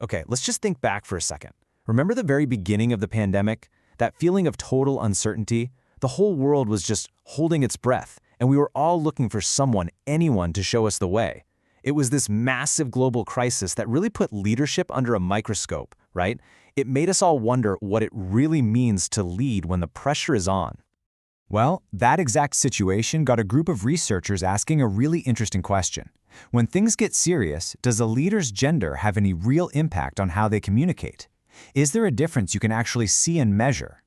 Okay, let's just think back for a second. Remember the very beginning of the pandemic? That feeling of total uncertainty? The whole world was just holding its breath, and we were all looking for someone, anyone, to show us the way. It was this massive global crisis that really put leadership under a microscope, right? It made us all wonder what it really means to lead when the pressure is on. Well, that exact situation got a group of researchers asking a really interesting question. When things get serious, does a leader's gender have any real impact on how they communicate? Is there a difference you can actually see and measure?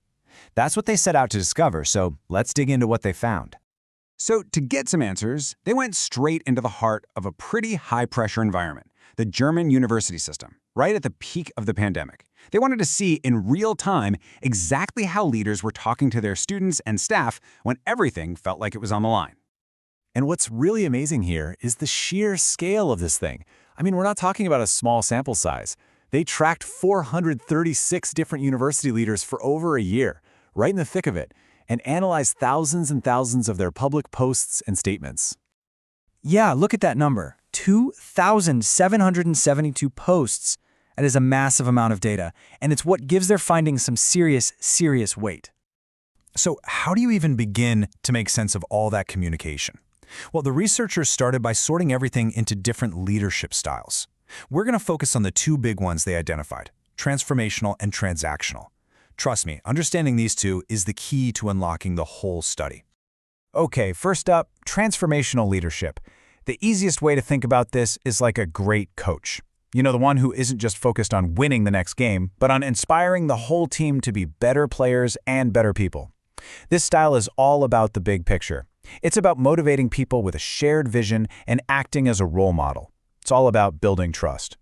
That's what they set out to discover, so let's dig into what they found. So to get some answers, they went straight into the heart of a pretty high-pressure environment, the German university system, right at the peak of the pandemic. They wanted to see in real time exactly how leaders were talking to their students and staff when everything felt like it was on the line. And what's really amazing here is the sheer scale of this thing. I mean, we're not talking about a small sample size. They tracked 436 different university leaders for over a year, right in the thick of it, and analyzed thousands and thousands of their public posts and statements. Yeah, look at that number. 2,772 posts. That is a massive amount of data, and it's what gives their findings some serious weight. So how do you even begin to make sense of all that communication? Well, the researchers started by sorting everything into different leadership styles. We're going to focus on the two big ones they identified, transformational and transactional. Trust me, understanding these two is the key to unlocking the whole study. Okay, first up, transformational leadership. The easiest way to think about this is like a great coach. You know, the one who isn't just focused on winning the next game, but on inspiring the whole team to be better players and better people. This style is all about the big picture. It's about motivating people with a shared vision and acting as a role model. It's all about building trust.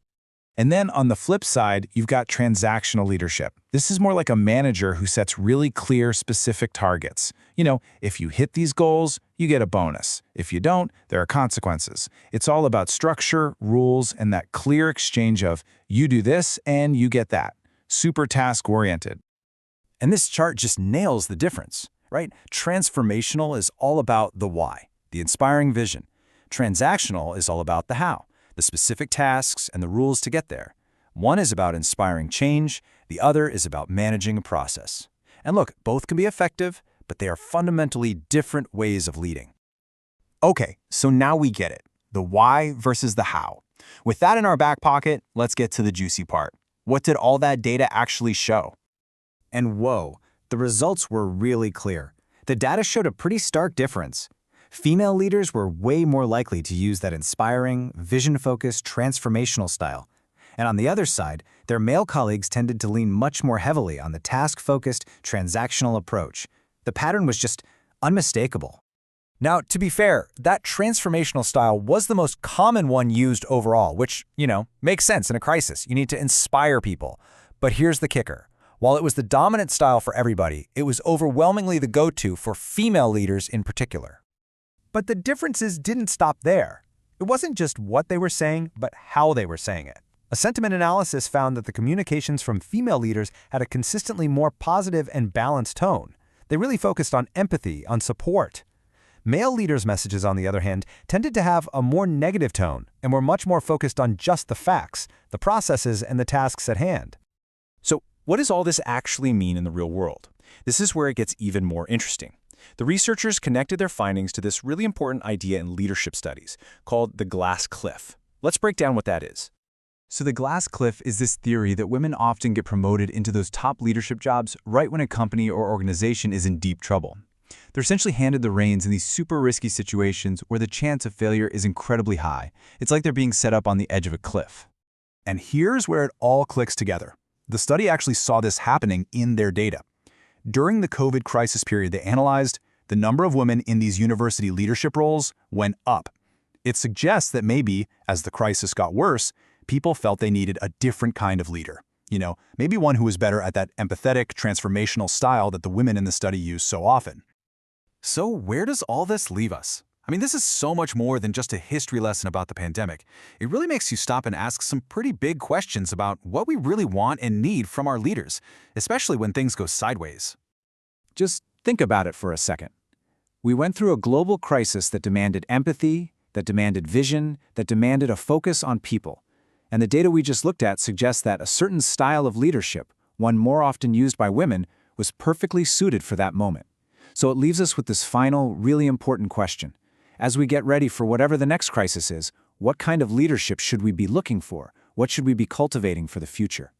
And then on the flip side, you've got transactional leadership. This is more like a manager who sets really clear, specific targets. You know, if you hit these goals, you get a bonus. If you don't, there are consequences. It's all about structure, rules, and that clear exchange of you do this and you get that. Super task-oriented. And this chart just nails the difference, right? Transformational is all about the why, the inspiring vision. Transactional is all about the how, the specific tasks and the rules to get there. One is about inspiring change, the other is about managing a process. And look, both can be effective, but they are fundamentally different ways of leading. Okay, so now we get it. The why versus the how. With that in our back pocket, let's get to the juicy part. What did all that data actually show? And whoa, the results were really clear. The data showed a pretty stark difference. Female leaders were way more likely to use that inspiring, vision-focused, transformational style. And on the other side, their male colleagues tended to lean much more heavily on the task-focused, transactional approach. The pattern was just unmistakable. Now, to be fair, that transformational style was the most common one used overall, which, makes sense in a crisis. You need to inspire people. But here's the kicker. While it was the dominant style for everybody, it was overwhelmingly the go-to for female leaders in particular. But the differences didn't stop there. It wasn't just what they were saying, but how they were saying it. A sentiment analysis found that the communications from female leaders had a consistently more positive and balanced tone. They really focused on empathy, on support. Male leaders' messages, on the other hand, tended to have a more negative tone and were much more focused on just the facts, the processes, and the tasks at hand. So, what does all this actually mean in the real world? This is where it gets even more interesting. The researchers connected their findings to this really important idea in leadership studies called the glass cliff. Let's break down what that is. So the glass cliff is this theory that women often get promoted into those top leadership jobs right when a company or organization is in deep trouble. They're essentially handed the reins in these super risky situations where the chance of failure is incredibly high. It's like they're being set up on the edge of a cliff. And here's where it all clicks together. The study actually saw this happening in their data. During the COVID crisis period they analyzed, the number of women in these university leadership roles went up. It suggests that maybe, as the crisis got worse, people felt they needed a different kind of leader. Maybe one who was better at that empathetic, transformational style that the women in the study use so often. So where does all this leave us? I mean, this is so much more than just a history lesson about the pandemic. It really makes you stop and ask some pretty big questions about what we really want and need from our leaders, especially when things go sideways. Just think about it for a second. We went through a global crisis that demanded empathy, that demanded vision, that demanded a focus on people. And the data we just looked at suggests that a certain style of leadership, one more often used by women, was perfectly suited for that moment. So it leaves us with this final, really important question. As we get ready for whatever the next crisis is, what kind of leadership should we be looking for? What should we be cultivating for the future?